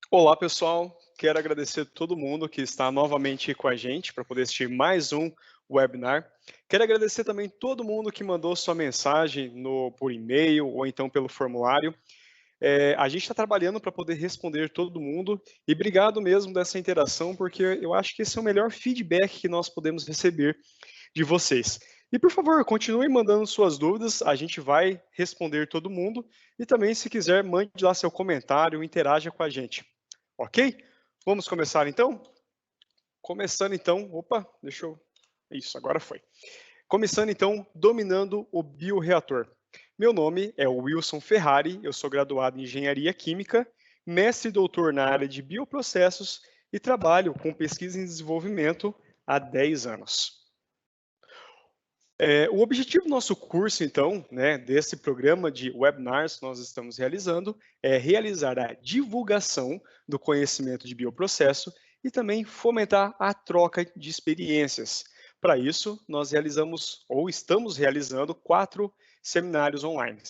Olá, pessoal. Quero agradecer a todo mundo que está novamente com a gente para poder assistir mais um webinar. Quero agradecer também todo mundo que mandou sua mensagem por e-mail ou então pelo formulário. A gente está trabalhando para poder responder todo mundo e obrigado mesmo dessa interação, porque eu acho que esse é o melhor feedback que nós podemos receber de vocês. E por favor, continue mandando suas dúvidas, a gente vai responder todo mundo. E também, se quiser, mande lá seu comentário, interaja com a gente. Ok? Vamos começar então? Começando então, opa, deixa eu. Isso, agora foi. Começando então, dominando o bioreator. Meu nome é Wilson Ferrari, eu sou graduado em Engenharia Química, mestre e doutor na área de bioprocessos e trabalho com pesquisa e desenvolvimento há 10 anos. O objetivo do nosso curso, então, né, desse programa de webinars que nós estamos realizando, é realizar a divulgação do conhecimento de bioprocesso e também fomentar a troca de experiências. Para isso, nós realizamos ou estamos realizando 4 seminários online.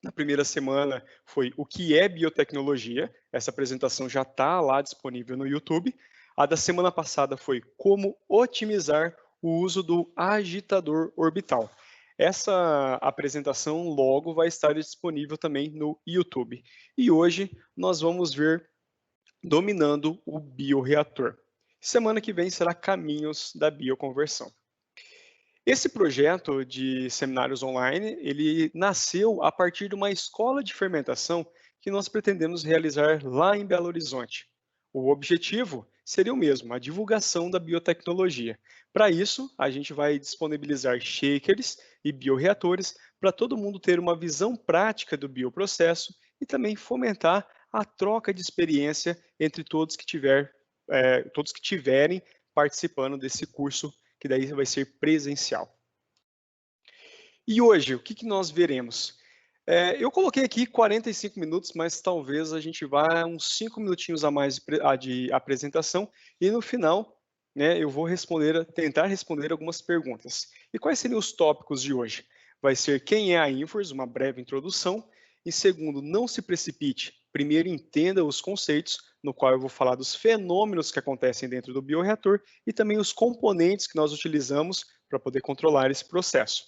Na primeira semana foi o que é biotecnologia, essa apresentação já está lá disponível no YouTube. A da semana passada foi como otimizar o uso do agitador orbital. Essa apresentação logo vai estar disponível também no YouTube. E hoje nós vamos ver dominando o bioreator. Semana que vem será caminhos da bioconversão. Esse projeto de seminários online, ele nasceu a partir de uma escola de fermentação que nós pretendemos realizar lá em Belo Horizonte. O objetivo seria o mesmo, a divulgação da biotecnologia. Para isso, a gente vai disponibilizar shakers e bioreatores para todo mundo ter uma visão prática do bioprocesso e também fomentar a troca de experiência entre todos que tiverem participando desse curso que daí vai ser presencial. E hoje, o que nós veremos? Eu coloquei aqui 45 minutos, mas talvez a gente vá uns 5 minutinhos a mais de apresentação e no final, né, eu vou tentar responder algumas perguntas. E quais seriam os tópicos de hoje? Vai ser quem é a Infors, uma breve introdução. E segundo, não se precipite. Primeiro, entenda os conceitos, no qual eu vou falar dos fenômenos que acontecem dentro do bioreator e também os componentes que nós utilizamos para poder controlar esse processo.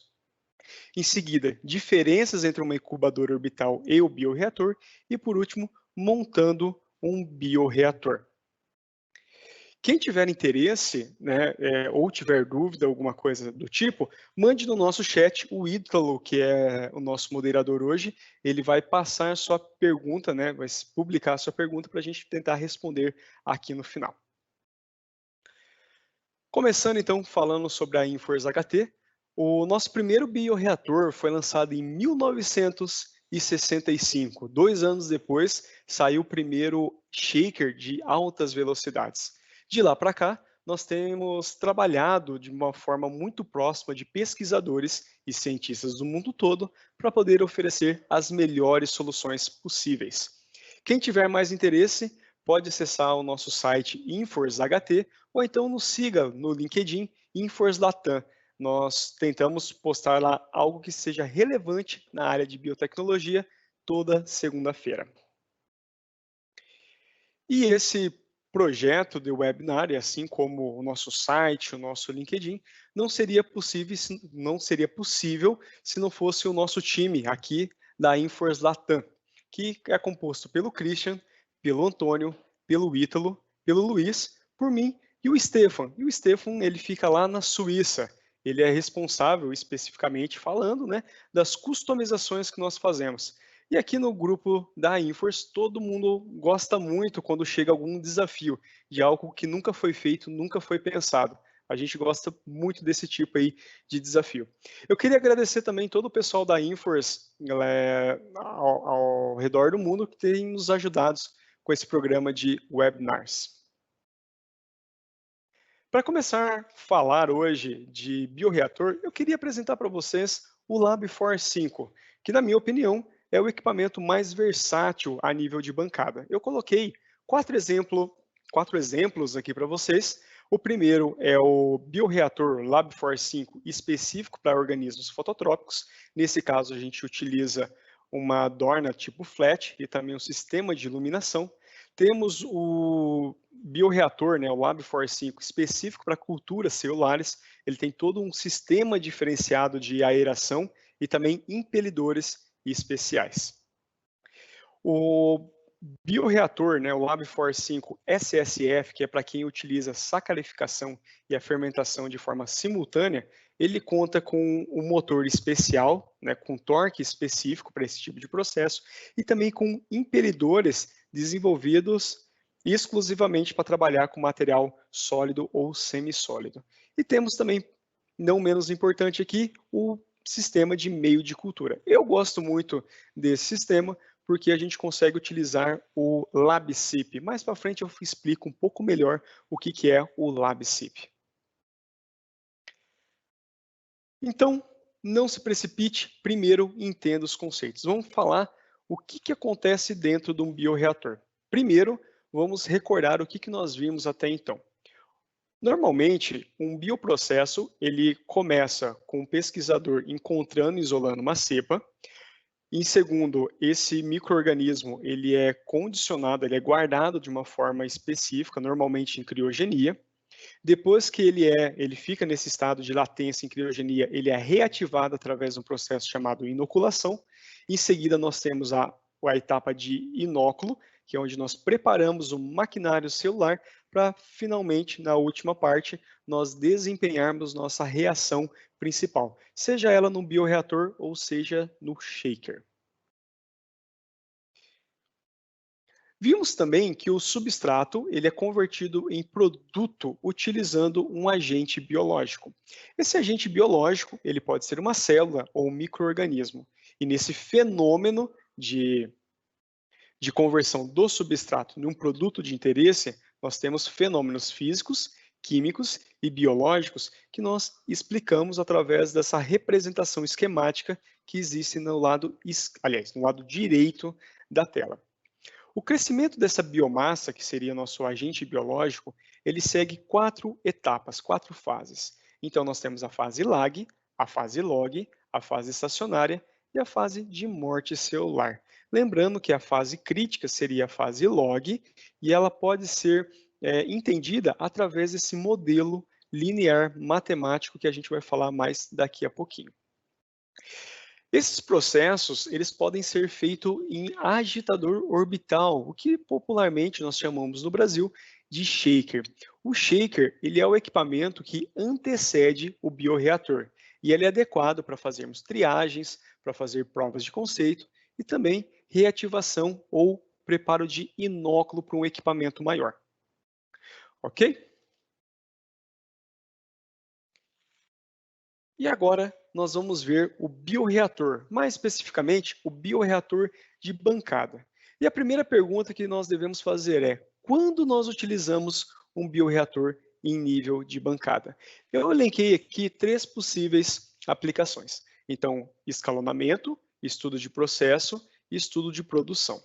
Em seguida, diferenças entre uma incubadora orbital e o bioreator. E, por último, montando um bioreator. Quem tiver interesse, né, ou tiver dúvida, alguma coisa do tipo, mande no nosso chat. O Ítalo, que é o nosso moderador hoje, ele vai passar a sua pergunta, né, vai publicar a sua pergunta para a gente tentar responder aqui no final. Começando então falando sobre a Infors HT, o nosso primeiro bioreator foi lançado em 1965. 2 anos depois, saiu o primeiro shaker de altas velocidades. De lá para cá, nós temos trabalhado de uma forma muito próxima de pesquisadores e cientistas do mundo todo para poder oferecer as melhores soluções possíveis. Quem tiver mais interesse, pode acessar o nosso site Infors HT ou então nos siga no LinkedIn Infors Latam. Nós tentamos postar lá algo que seja relevante na área de biotecnologia toda segunda-feira. E esse projeto de webinar, assim como o nosso site, o nosso LinkedIn, não seria possível se não fosse o nosso time aqui da Infors Latam, que é composto pelo Christian, pelo Antônio, pelo Ítalo, pelo Luiz, por mim e o Stefan. E o Stefan, ele fica lá na Suíça. Ele é responsável, especificamente falando, né, das customizações que nós fazemos. E aqui no grupo da Infors, todo mundo gosta muito quando chega algum desafio de algo que nunca foi feito, nunca foi pensado. A gente gosta muito desse tipo aí de desafio. Eu queria agradecer também todo o pessoal da Infors ao redor do mundo que tem nos ajudado com esse programa de webinars. Para começar a falar hoje de bioreator, eu queria apresentar para vocês o LabFor 5, que, na minha opinião, é o equipamento mais versátil a nível de bancada. Eu coloquei quatro exemplos aqui para vocês. O primeiro é o bioreator LabFor 5 específico para organismos fototrópicos. Nesse caso, a gente utiliza uma dorna tipo flat e também um sistema de iluminação. temos o bioreator, né, o Lab45, específico para culturas celulares. Ele tem todo um sistema diferenciado de aeração e também impelidores especiais. O bioreator, né, o Lab45 SSF, que é para quem utiliza sacarificação e a fermentação de forma simultânea, ele conta com um motor especial, né, com torque específico para esse tipo de processo e também com impelidores desenvolvidos exclusivamente para trabalhar com material sólido ou semissólido. E temos também, não menos importante aqui, o sistema de meio de cultura. Eu gosto muito desse sistema porque a gente consegue utilizar o LabSIP. Mais para frente eu explico um pouco melhor o que é o LabSIP. Então, não se precipite, primeiro entenda os conceitos. Vamos falar o que acontece dentro de um bioreator. Primeiro, vamos recordar o que nós vimos até então. Normalmente, um bioprocesso, ele começa com o pesquisador encontrando e isolando uma cepa. Em segundo, esse micro-organismo, ele é condicionado, ele é guardado de uma forma específica, normalmente em criogenia. Depois que ele fica nesse estado de latência em criogenia, ele é reativado através de um processo chamado inoculação. Em seguida, nós temos a etapa de inóculo, que é onde nós preparamos o maquinário celular para, finalmente, na última parte, nós desempenharmos nossa reação principal, seja ela no bioreator ou seja no shaker. Vimos também que o substrato ele é convertido em produto utilizando um agente biológico. Esse agente biológico ele pode ser uma célula ou um micro-organismo. E nesse fenômeno de conversão do substrato em um produto de interesse, nós temos fenômenos físicos, químicos e biológicos que nós explicamos através dessa representação esquemática que existe no lado direito da tela. O crescimento dessa biomassa, que seria nosso agente biológico, ele segue 4 etapas, 4 fases. Então, nós temos a fase lag, a fase log, a fase estacionária e a fase de morte celular. Lembrando que a fase crítica seria a fase log e ela pode ser entendida através desse modelo linear matemático que a gente vai falar mais daqui a pouquinho. Esses processos, eles podem ser feitos em agitador orbital, o que popularmente nós chamamos no Brasil de shaker. O shaker, ele é o equipamento que antecede o bioreator e ele é adequado para fazermos triagens, para fazer provas de conceito e também reativação ou preparo de inóculo para um equipamento maior. Ok? E agora nós vamos ver o bioreator, mais especificamente o bioreator de bancada. E a primeira pergunta que nós devemos fazer é: quando nós utilizamos um bioreator em nível de bancada? Eu elenquei aqui 3 possíveis aplicações. Então, escalonamento, estudo de processo e estudo de produção.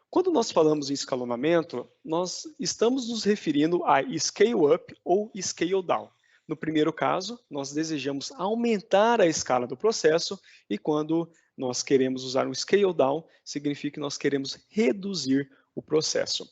Quando nós falamos em escalonamento, nós estamos nos referindo a scale up ou scale down. No primeiro caso, nós desejamos aumentar a escala do processo e quando nós queremos usar um scale down, significa que nós queremos reduzir o processo.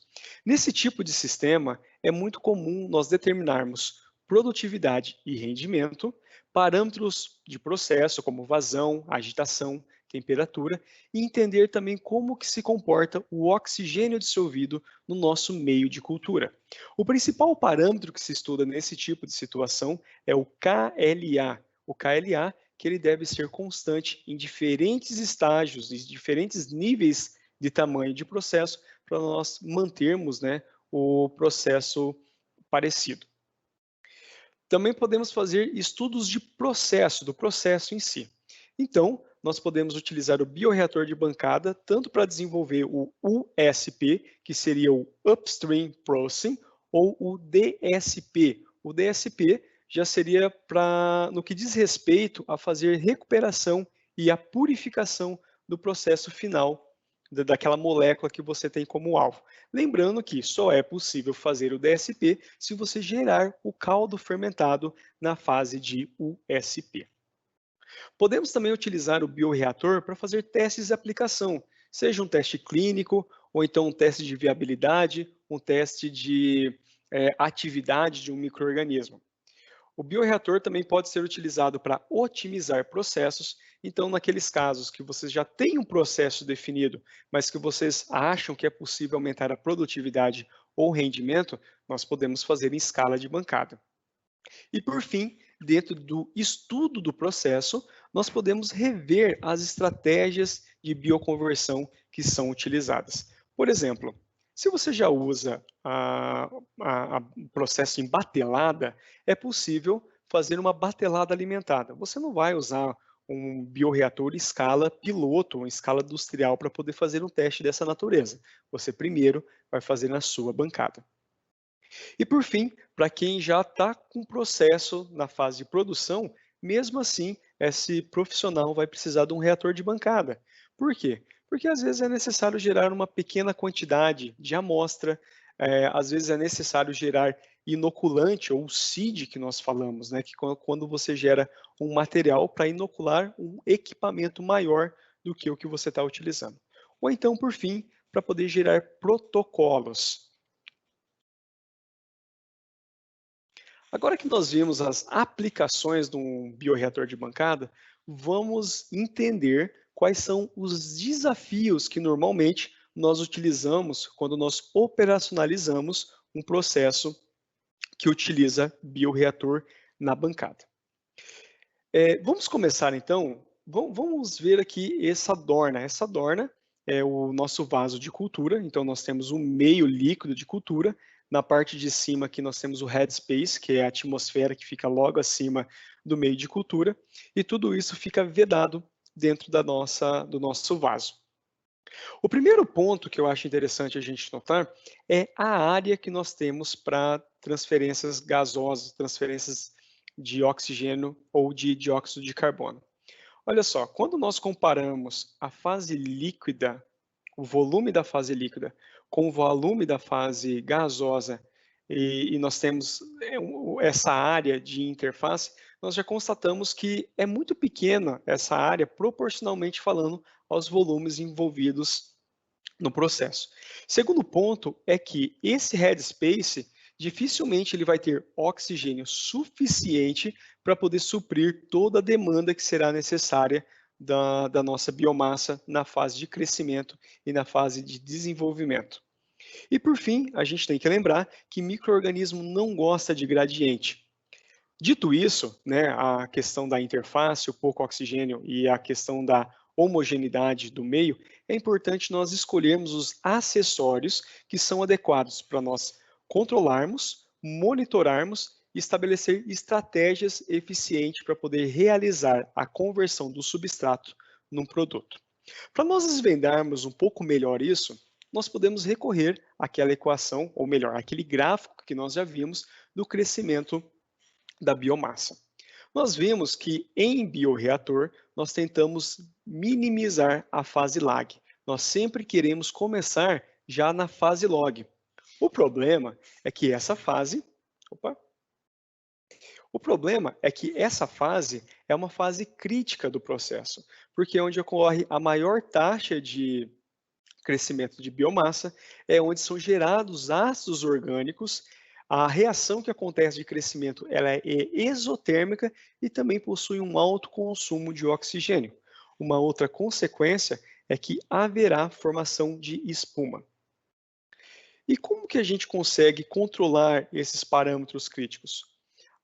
Nesse tipo de sistema, é muito comum nós determinarmos produtividade e rendimento, parâmetros de processo como vazão, agitação, temperatura e entender também como que se comporta o oxigênio dissolvido no nosso meio de cultura. O principal parâmetro que se estuda nesse tipo de situação é o KLA. O KLA que ele deve ser constante em diferentes estágios, em diferentes níveis de tamanho de processo, para nós mantermos o processo parecido. Também podemos fazer estudos de processo, do processo em si. Então, nós podemos utilizar o bioreator de bancada tanto para desenvolver o USP, que seria o Upstream Processing, ou o DSP. O DSP já seria no que diz respeito a fazer recuperação e a purificação do processo final daquela molécula que você tem como alvo. Lembrando que só é possível fazer o DSP se você gerar o caldo fermentado na fase de USP. Podemos também utilizar o bioreator para fazer testes de aplicação, seja um teste clínico, ou então um teste de viabilidade, um teste de atividade de um micro-organismo. O bioreator também pode ser utilizado para otimizar processos. Então, naqueles casos que vocês já têm um processo definido, mas que vocês acham que é possível aumentar a produtividade ou rendimento, nós podemos fazer em escala de bancada. E, por fim, dentro do estudo do processo, nós podemos rever as estratégias de bioconversão que são utilizadas. Por exemplo, se você já usa o processo em batelada, é possível fazer uma batelada alimentada. Você não vai usar um bioreator em escala piloto, em escala industrial, para poder fazer um teste dessa natureza. Você primeiro vai fazer na sua bancada. E por fim, para quem já está com o processo na fase de produção, mesmo assim, esse profissional vai precisar de um reator de bancada. Por quê? Porque às vezes é necessário gerar uma pequena quantidade de amostra, às vezes é necessário gerar inoculante ou seed que nós falamos, né? Que quando você gera um material para inocular um equipamento maior do que o que você está utilizando. Ou então, por fim, para poder gerar protocolos. Agora que nós vimos as aplicações de um bioreator de bancada, vamos entender quais são os desafios que normalmente nós utilizamos quando nós operacionalizamos um processo que utiliza bioreator na bancada. Vamos começar então, vamos ver aqui essa dorna. Essa dorna é o nosso vaso de cultura, então nós temos um meio líquido de cultura. Na parte de cima aqui nós temos o headspace, que é a atmosfera que fica logo acima do meio de cultura, e tudo isso fica vedado dentro do nosso vaso. O primeiro ponto que eu acho interessante a gente notar é a área que nós temos para transferências gasosas, transferências de oxigênio ou de dióxido de carbono. Olha só, quando nós comparamos a fase líquida, o volume da fase líquida, com o volume da fase gasosa, e nós temos essa área de interface, nós já constatamos que é muito pequena essa área, proporcionalmente falando, aos volumes envolvidos no processo. Segundo ponto é que esse headspace dificilmente ele vai ter oxigênio suficiente para poder suprir toda a demanda que será necessária da nossa biomassa na fase de crescimento e na fase de desenvolvimento. E por fim, a gente tem que lembrar que micro-organismo não gosta de gradiente. Dito isso, né, a questão da interface, o pouco oxigênio e a questão da homogeneidade do meio, é importante nós escolhermos os acessórios que são adequados para nós controlarmos, monitorarmos e estabelecer estratégias eficientes para poder realizar a conversão do substrato num produto. Para nós desvendarmos um pouco melhor isso, nós podemos recorrer àquela equação, ou melhor, aquele gráfico que nós já vimos do crescimento da biomassa. Nós vimos que em bioreator nós tentamos minimizar a fase lag. Nós sempre queremos começar já na fase log. O problema é que essa fase, é uma fase crítica do processo, porque é onde ocorre a maior taxa de crescimento de biomassa, é onde são gerados ácidos orgânicos. A reação que acontece de crescimento ela é exotérmica e também possui um alto consumo de oxigênio. Uma outra consequência é que haverá formação de espuma. E como que a gente consegue controlar esses parâmetros críticos?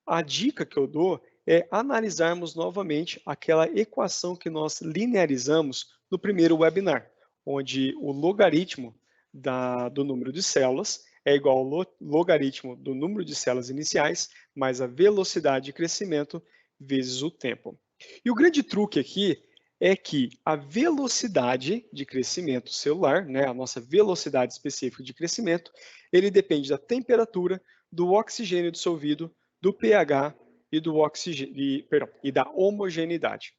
A dica que eu dou é analisarmos novamente aquela equação que nós linearizamos no primeiro webinar, onde o logaritmo do número de células é igual ao logaritmo do número de células iniciais mais a velocidade de crescimento vezes o tempo. E o grande truque aqui é que a velocidade de crescimento celular, né, a nossa velocidade específica de crescimento, ele depende da temperatura, do oxigênio dissolvido, do pH e da homogeneidade.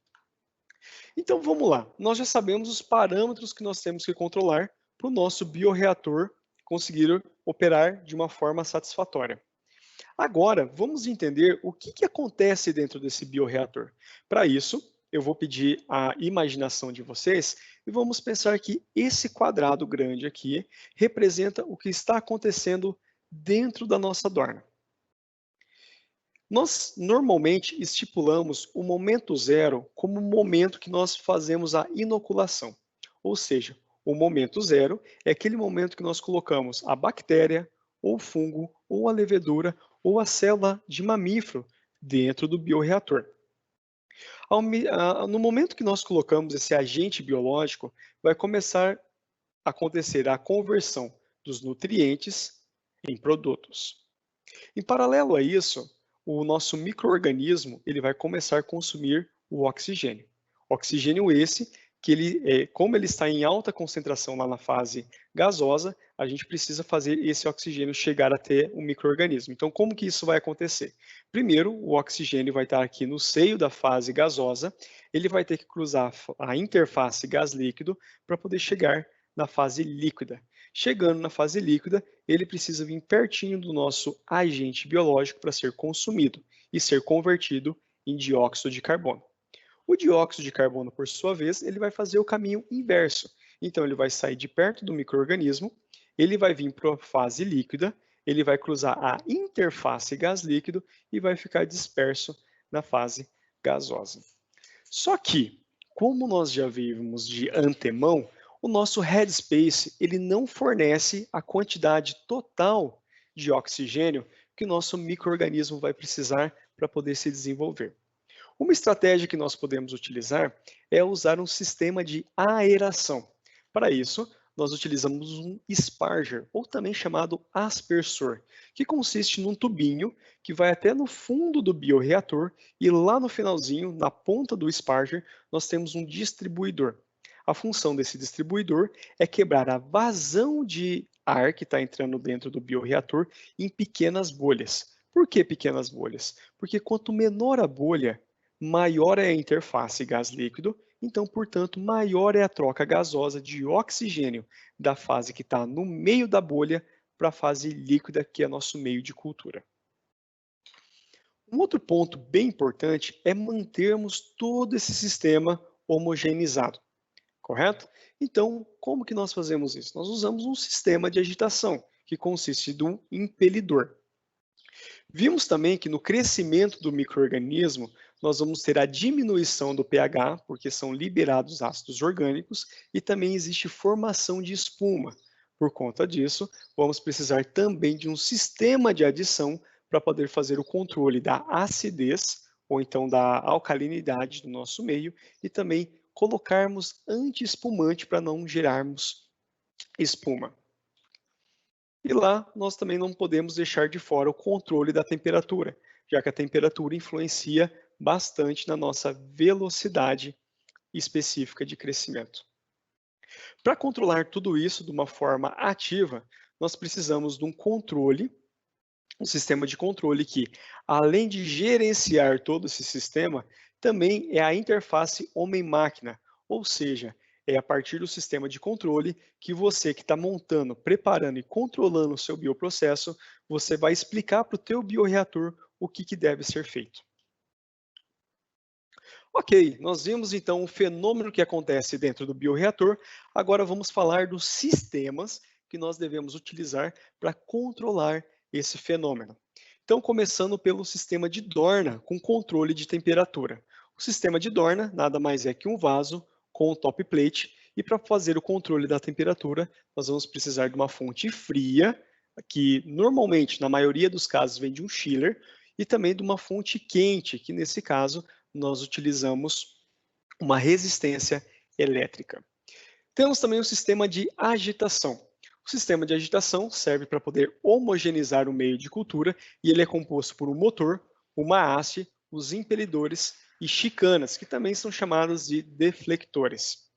Então vamos lá, nós já sabemos os parâmetros que nós temos que controlar para o nosso bioreator conseguir operar de uma forma satisfatória. Agora, vamos entender o que acontece dentro desse bioreator. Para isso, eu vou pedir a imaginação de vocês e vamos pensar que esse quadrado grande aqui representa o que está acontecendo dentro da nossa dorna. Nós normalmente estipulamos o momento zero como o momento que nós fazemos a inoculação. Ou seja, o momento zero é aquele momento que nós colocamos a bactéria, ou o fungo, ou a levedura, ou a célula de mamífero dentro do bioreator. No momento que nós colocamos esse agente biológico, vai começar a acontecer a conversão dos nutrientes em produtos. Em paralelo a isso, o nosso micro-organismo ele vai começar a consumir o oxigênio. Oxigênio esse que como ele está em alta concentração lá na fase gasosa, a gente precisa fazer esse oxigênio chegar até o micro-organismo. Então, como que isso vai acontecer? Primeiro, o oxigênio vai estar aqui no seio da fase gasosa, ele vai ter que cruzar a interface gás-líquido para poder chegar na fase líquida. Chegando na fase líquida, ele precisa vir pertinho do nosso agente biológico para ser consumido e ser convertido em dióxido de carbono. O dióxido de carbono, por sua vez, ele vai fazer o caminho inverso. Então, ele vai sair de perto do micro-organismo, ele vai vir para a fase líquida, ele vai cruzar a interface gás-líquido e vai ficar disperso na fase gasosa. Só que, como nós já vimos de antemão, o nosso headspace ele não fornece a quantidade total de oxigênio que o nosso micro-organismo vai precisar para poder se desenvolver. Uma estratégia que nós podemos utilizar é usar um sistema de aeração. Para isso, nós utilizamos um Sparger, ou também chamado aspersor, que consiste num tubinho que vai até no fundo do bioreator e lá no finalzinho, na ponta do Sparger, nós temos um distribuidor. A função desse distribuidor é quebrar a vazão de ar que está entrando dentro do bioreator em pequenas bolhas. Por que pequenas bolhas? Porque quanto menor a bolha, maior é a interface gás-líquido, então, portanto, maior é a troca gasosa de oxigênio da fase que está no meio da bolha para a fase líquida, que é nosso meio de cultura. Um outro ponto bem importante é mantermos todo esse sistema homogeneizado, correto? Então, como que nós fazemos isso? Nós usamos um sistema de agitação, que consiste de um impelidor. Vimos também que no crescimento do micro-organismo, nós vamos ter a diminuição do pH, porque são liberados ácidos orgânicos, e também existe formação de espuma. Por conta disso, vamos precisar também de um sistema de adição para poder fazer o controle da acidez, ou então da alcalinidade do nosso meio, e também colocarmos anti-espumante para não gerarmos espuma. E lá nós também não podemos deixar de fora o controle da temperatura, já que a temperatura influencia bastante na nossa velocidade específica de crescimento. Para controlar tudo isso de uma forma ativa, nós precisamos de um controle, um sistema de controle que, além de gerenciar todo esse sistema, também é a interface homem-máquina, ou seja, é a partir do sistema de controle que você que está montando, preparando e controlando o seu bioprocesso, você vai explicar para o teu bioreator o que deve ser feito. Ok, nós vimos então o fenômeno que acontece dentro do bioreator, agora vamos falar dos sistemas que nós devemos utilizar para controlar esse fenômeno. Então, começando pelo sistema de Dorna, com controle de temperatura. O sistema de Dorna nada mais é que um vaso com um top plate, e para fazer o controle da temperatura, nós vamos precisar de uma fonte fria, que normalmente, na maioria dos casos, vem de um chiller, e também de uma fonte quente, que nesse caso, nós utilizamos uma resistência elétrica. Temos também o sistema de agitação. O sistema de agitação serve para poder homogeneizar o meio de cultura e ele é composto por um motor, uma haste, os impelidores e chicanas, que também são chamadas de deflectores.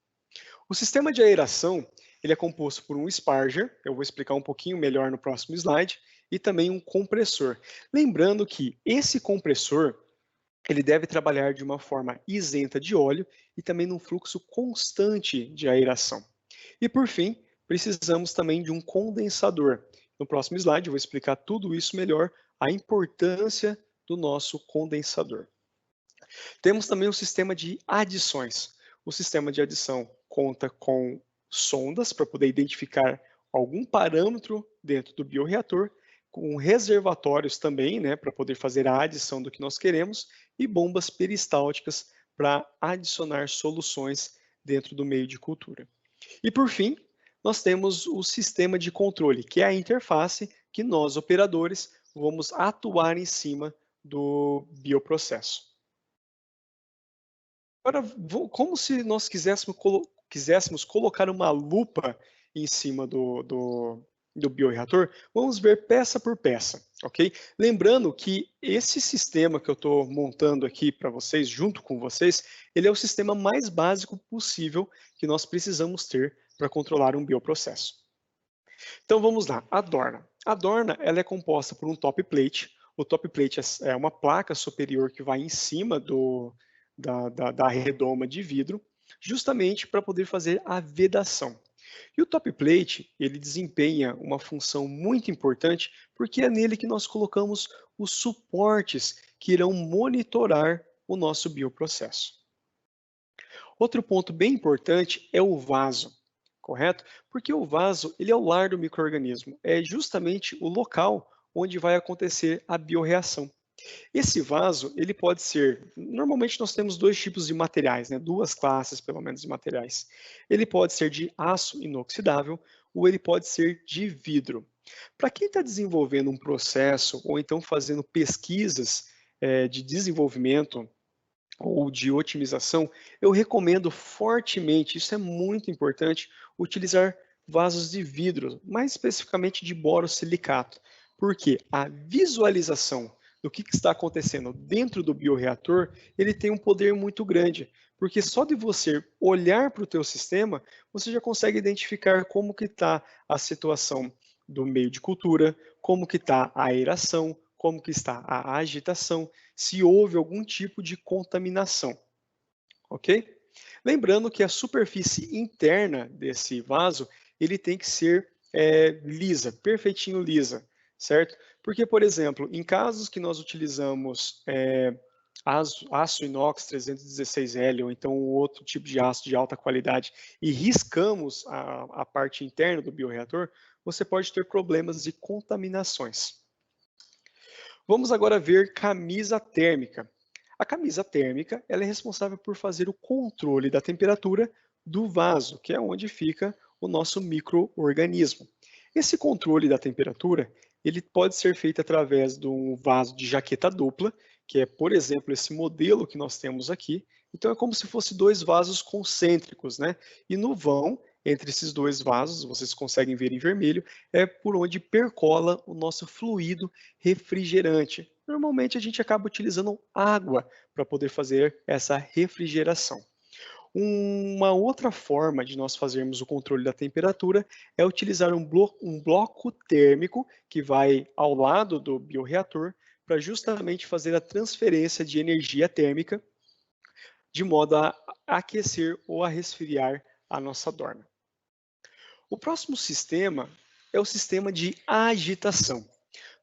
O sistema de aeração ele é composto por um Sparger, eu vou explicar um pouquinho melhor no próximo slide, e também um compressor. Lembrando que esse compressor ele deve trabalhar de uma forma isenta de óleo e também num fluxo constante de aeração. E por fim, precisamos também de um condensador. No próximo slide eu vou explicar tudo isso melhor, a importância do nosso condensador. Temos também o sistema de adições. O sistema de adição conta com sondas para poder identificar algum parâmetro dentro do bioreator, com reservatórios também, né, para poder fazer a adição do que nós queremos, e bombas peristálticas para adicionar soluções dentro do meio de cultura. E por fim, nós temos o sistema de controle, que é a interface que nós, operadores, vamos atuar em cima do bioprocesso. Agora, como se nós quiséssemos colocar uma lupa em cima do bioreator, vamos ver peça por peça, ok? Lembrando que esse sistema que eu estou montando aqui para vocês, junto com vocês, ele é o sistema mais básico possível que nós precisamos ter para controlar um bioprocesso. Então vamos lá, a Dorna. A Dorna ela é composta por um top plate. O top plate é uma placa superior que vai em cima da redoma de vidro, justamente para poder fazer a vedação. E o top plate, ele desempenha uma função muito importante, porque é nele que nós colocamos os suportes que irão monitorar o nosso bioprocesso. Outro ponto bem importante é o vaso, correto? Porque o vaso, ele é o lar do micro-organismo, é justamente o local onde vai acontecer a biorreação. Esse vaso, ele pode ser, normalmente nós temos dois tipos de materiais, né? Duas classes, pelo menos, de materiais. Ele pode ser de aço inoxidável ou ele pode ser de vidro. Para quem está desenvolvendo um processo ou então fazendo pesquisas de desenvolvimento ou de otimização, eu recomendo fortemente, isso é muito importante, utilizar vasos de vidro, mais especificamente de borosilicato, porque a visualização do que está acontecendo dentro do bioreator, ele tem um poder muito grande, porque só de você olhar para o teu sistema, você já consegue identificar como que está a situação do meio de cultura, como que está a aeração, como que está a agitação, se houve algum tipo de contaminação, ok? Lembrando que a superfície interna desse vaso, ele tem que ser lisa, perfeitinho lisa, certo? Porque, por exemplo, em casos que nós utilizamos aço inox 316L ou então outro tipo de aço de alta qualidade e riscamos a parte interna do bioreator, você pode ter problemas de contaminações. Vamos agora ver camisa térmica. A camisa térmica ela é responsável por fazer o controle da temperatura do vaso, que é onde fica o nosso micro-organismo. Esse controle da temperatura ele pode ser feito através de um vaso de jaqueta dupla, que é, por exemplo, esse modelo que nós temos aqui. Então, é como se fosse dois vasos concêntricos, né? E no vão, entre esses dois vasos, vocês conseguem ver em vermelho, é por onde percola o nosso fluido refrigerante. Normalmente a gente acaba utilizando água para poder fazer essa refrigeração. Uma outra forma de nós fazermos o controle da temperatura é utilizar um bloco térmico que vai ao lado do bioreator para justamente fazer a transferência de energia térmica de modo a aquecer ou a resfriar a nossa dorna. O próximo sistema é o sistema de agitação.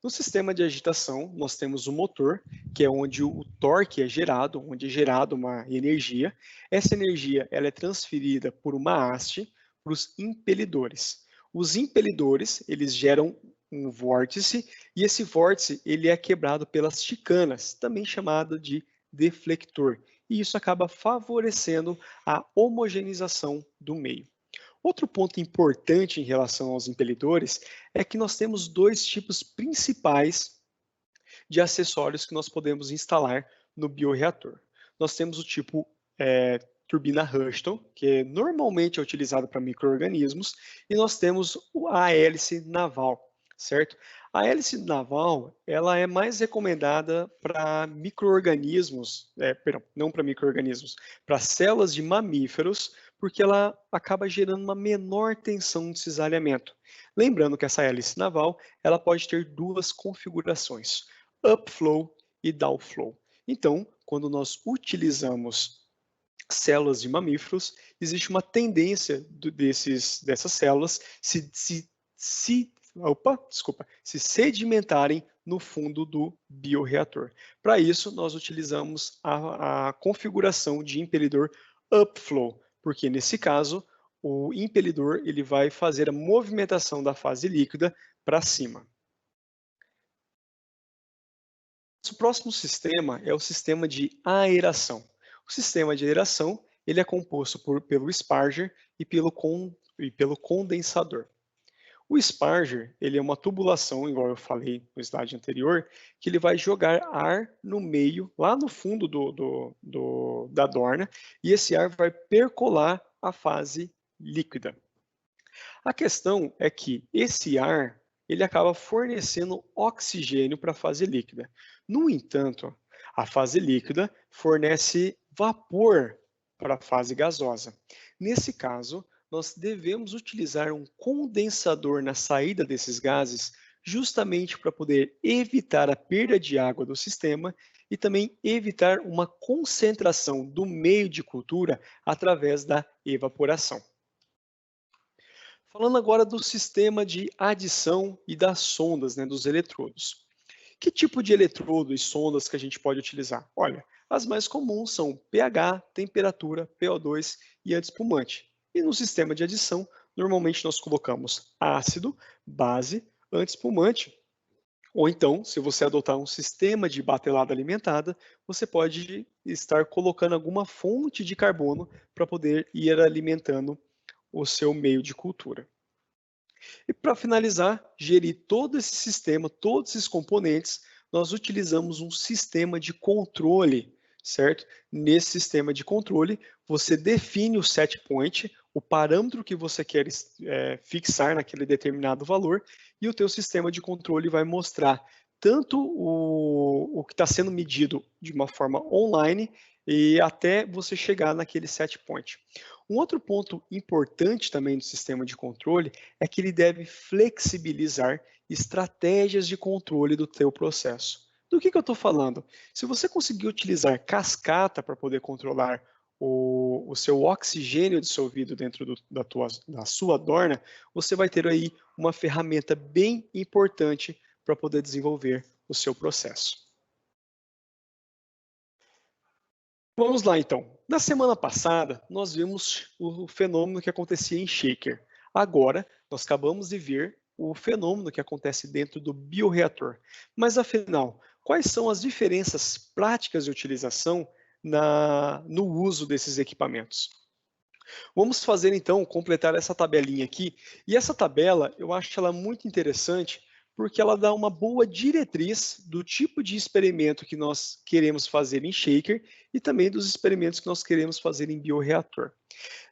No sistema de agitação, nós temos o motor, que é onde o torque é gerado, onde é gerada uma energia. Essa energia ela é transferida por uma haste para os impelidores. Os impelidores, eles geram um vórtice, e esse vórtice ele é quebrado pelas chicanas, também chamado de deflector. E isso acaba favorecendo a homogeneização do meio. Outro ponto importante em relação aos impelidores é que nós temos dois tipos principais de acessórios que nós podemos instalar no bioreator. Nós temos o tipo turbina Rushton, que normalmente é utilizado para micro-organismos, e nós temos a hélice naval, certo? A hélice naval, ela é mais recomendada para micro-organismos, perdão, não para micro-organismos, para células de mamíferos, porque ela acaba gerando uma menor tensão de cisalhamento. Lembrando que essa hélice naval, ela pode ter duas configurações, upflow e downflow. Então, quando nós utilizamos células de mamíferos, existe uma tendência dessas células se se sedimentarem no fundo do bioreator. Para isso, nós utilizamos a configuração de impelidor upflow, porque nesse caso, o impelidor ele vai fazer a movimentação da fase líquida para cima. O próximo sistema é o sistema de aeração. O sistema de aeração ele é composto pelo sparger e pelo condensador. O sparger ele é uma tubulação, igual eu falei no slide anterior, que ele vai jogar ar no meio, lá no fundo da dorna, e esse ar vai percolar a fase líquida. A questão é que esse ar ele acaba fornecendo oxigênio para a fase líquida. No entanto, a fase líquida fornece vapor para a fase gasosa. Nesse caso, nós devemos utilizar um condensador na saída desses gases justamente para poder evitar a perda de água do sistema e também evitar uma concentração do meio de cultura através da evaporação. Falando agora do sistema de adição e das sondas, dos eletrodos. Que tipo de eletrodo e sondas que a gente pode utilizar? Olha, as mais comuns são pH, temperatura, PO2 e antiespumante. E no sistema de adição, normalmente nós colocamos ácido, base, antiespumante. Ou então, se você adotar um sistema de batelada alimentada, você pode estar colocando alguma fonte de carbono para poder ir alimentando o seu meio de cultura. E para finalizar, gerir todo esse sistema, todos esses componentes, nós utilizamos um sistema de controle, certo? Nesse sistema de controle, você define o set point, o parâmetro que você quer fixar naquele determinado valor, e o teu sistema de controle vai mostrar tanto o que está sendo medido de uma forma online e até você chegar naquele set point. Um outro ponto importante também do sistema de controle é que ele deve flexibilizar estratégias de controle do teu processo. Do que eu estou falando? Se você conseguir utilizar cascata para poder controlar o seu oxigênio dissolvido dentro da sua dorna, você vai ter aí uma ferramenta bem importante para poder desenvolver o seu processo. Vamos lá, então. Na semana passada, nós vimos o fenômeno que acontecia em shaker. Agora, nós acabamos de ver o fenômeno que acontece dentro do bioreator. Mas, afinal, quais são as diferenças práticas de utilização no uso desses equipamentos? Vamos fazer, então, completar essa tabelinha aqui. E essa tabela, eu acho ela muito interessante, porque ela dá uma boa diretriz do tipo de experimento que nós queremos fazer em shaker e também dos experimentos que nós queremos fazer em bioreator.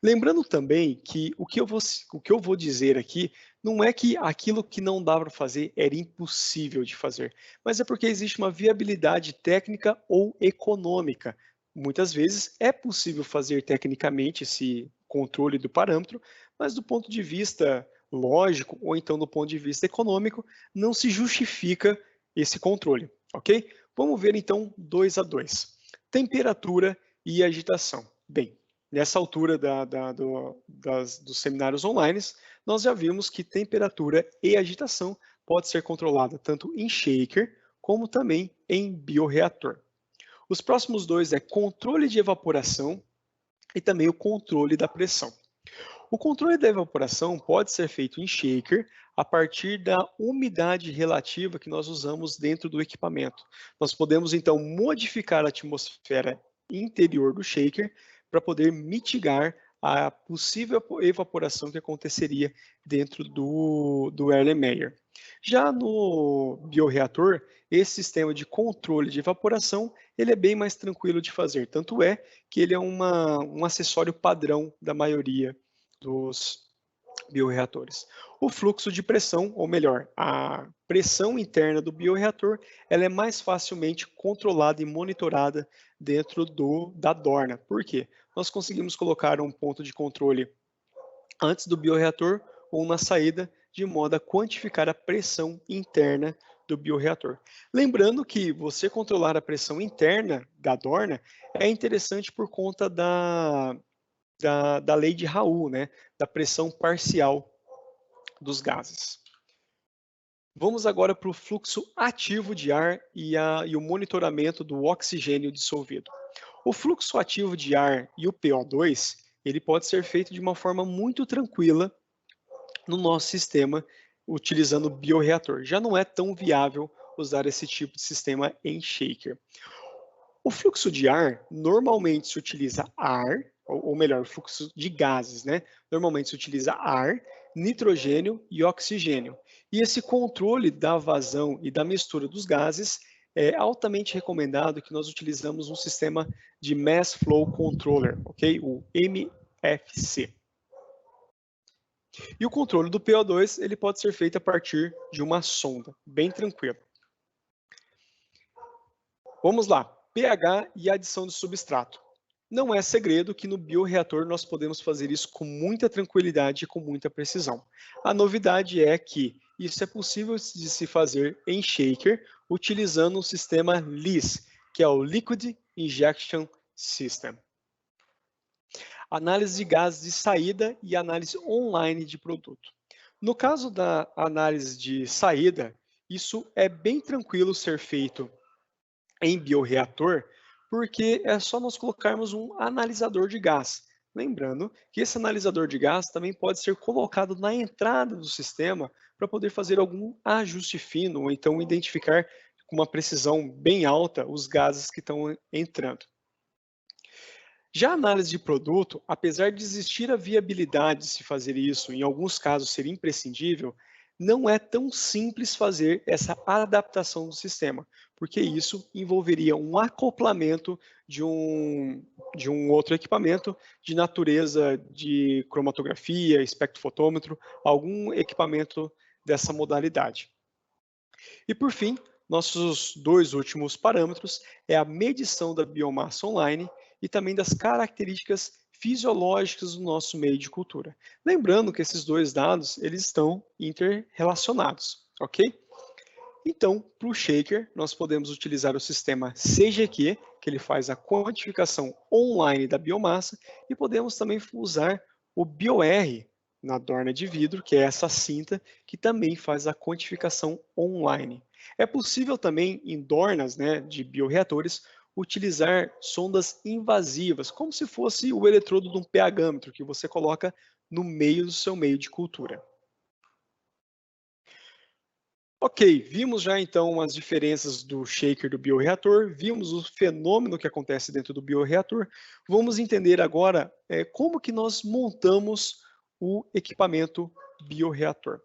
Lembrando também que o que eu vou dizer aqui não é que aquilo que não dá para fazer era impossível de fazer, mas é porque existe uma viabilidade técnica ou econômica. Muitas vezes é possível fazer tecnicamente esse controle do parâmetro, mas do ponto de vista lógico ou então do ponto de vista econômico, não se justifica esse controle, ok? Vamos ver então 2 a 2. Temperatura e agitação. Bem, nessa altura dos seminários online, nós já vimos que temperatura e agitação pode ser controlada tanto em shaker como também em bioreator. Os próximos dois é controle de evaporação e também o controle da pressão. O controle da evaporação pode ser feito em shaker a partir da umidade relativa que nós usamos dentro do equipamento. Nós podemos então modificar a atmosfera interior do shaker para poder mitigar a possível evaporação que aconteceria dentro do Erlenmeyer. Já no bioreator, esse sistema de controle de evaporação ele é bem mais tranquilo de fazer, tanto é que ele é um acessório padrão da maioria dos bioreatores. O fluxo de pressão, ou melhor, a pressão interna do bioreator, ela é mais facilmente controlada e monitorada dentro da dorna. Por quê? Nós conseguimos colocar um ponto de controle antes do bioreator ou na saída, de modo a quantificar a pressão interna do bioreator. Lembrando que você controlar a pressão interna da dorna é interessante por conta da lei de Raoult, da pressão parcial dos gases. Vamos agora para o fluxo ativo de ar e o monitoramento do oxigênio dissolvido. O fluxo ativo de ar e o PO2, ele pode ser feito de uma forma muito tranquila no nosso sistema, utilizando o bioreator. Já não é tão viável usar esse tipo de sistema em shaker. O fluxo de ar, normalmente se utiliza ar, ou melhor, o fluxo de gases, né? Normalmente se utiliza ar, nitrogênio e oxigênio. E esse controle da vazão e da mistura dos gases é altamente recomendado que nós utilizamos um sistema de Mass Flow Controller, ok? O MFC. E o controle do PO2 ele pode ser feito a partir de uma sonda, bem tranquilo. Vamos lá, pH e adição de substrato. Não é segredo que no bioreator nós podemos fazer isso com muita tranquilidade e com muita precisão. A novidade é que isso é possível de se fazer em shaker utilizando o sistema LIS, que é o Liquid Injection System. Análise de gases de saída e análise online de produto. No caso da análise de saída, isso é bem tranquilo ser feito em bioreator, porque é só nós colocarmos um analisador de gás. Lembrando que esse analisador de gás também pode ser colocado na entrada do sistema para poder fazer algum ajuste fino, ou então identificar com uma precisão bem alta os gases que estão entrando. Já a análise de produto, apesar de existir a viabilidade de se fazer isso, em alguns casos ser imprescindível, não é tão simples fazer essa adaptação do sistema, porque isso envolveria um acoplamento de um outro equipamento de natureza de cromatografia, espectrofotômetro, algum equipamento dessa modalidade. E por fim, nossos dois últimos parâmetros é a medição da biomassa online e também das características fisiológicas do nosso meio de cultura. Lembrando que esses dois dados eles estão interrelacionados, ok? Então, para o shaker, nós podemos utilizar o sistema CGQ, que ele faz a quantificação online da biomassa, e podemos também usar o BioR na dorna de vidro, que é essa cinta, que também faz a quantificação online. É possível também, em dornas de bioreatores, utilizar sondas invasivas, como se fosse o eletrodo de um pHmetro, que você coloca no meio do seu meio de cultura. Ok, vimos já então as diferenças do shaker do bioreator, vimos o fenômeno que acontece dentro do bioreator. Vamos entender agora como que nós montamos o equipamento bioreator.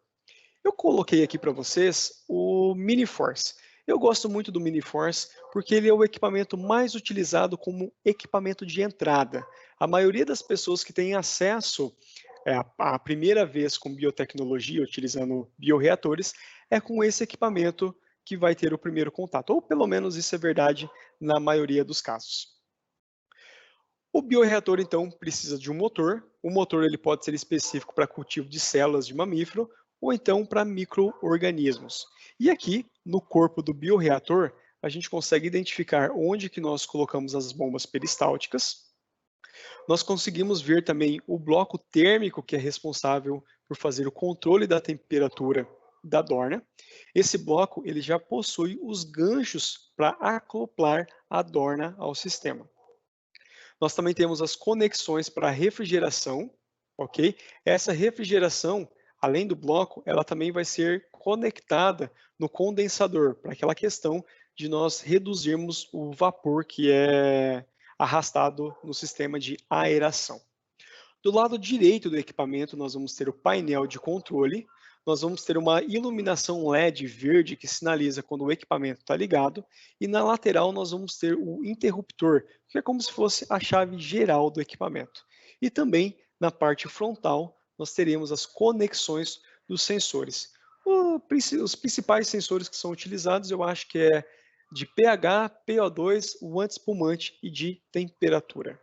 Eu coloquei aqui para vocês o Mini-Force. Eu gosto muito do Mini-Force porque ele é o equipamento mais utilizado como equipamento de entrada. A maioria das pessoas que têm acesso a primeira vez com biotecnologia, utilizando bioreatores, é com esse equipamento que vai ter o primeiro contato, ou pelo menos isso é verdade na maioria dos casos. O bioreator, então, precisa de um motor. O motor ele pode ser específico para cultivo de células de mamífero ou então para micro-organismos. E aqui, no corpo do bioreator, a gente consegue identificar onde que nós colocamos as bombas peristálticas. Nós conseguimos ver também o bloco térmico, que é responsável por fazer o controle da temperatura da dorna. Esse bloco ele já possui os ganchos para acoplar a dorna ao sistema. Nós também temos as conexões para refrigeração, ok? Essa refrigeração, além do bloco, ela também vai ser conectada no condensador, para aquela questão de nós reduzirmos o vapor que é arrastado no sistema de aeração. Do lado direito do equipamento, nós vamos ter o painel de controle, nós vamos ter uma iluminação LED verde que sinaliza quando o equipamento está ligado, e na lateral nós vamos ter o interruptor, que é como se fosse a chave geral do equipamento. E também na parte frontal nós teremos as conexões dos sensores. Os principais sensores que são utilizados eu acho que é de pH, PO2, o antiespumante e de temperatura.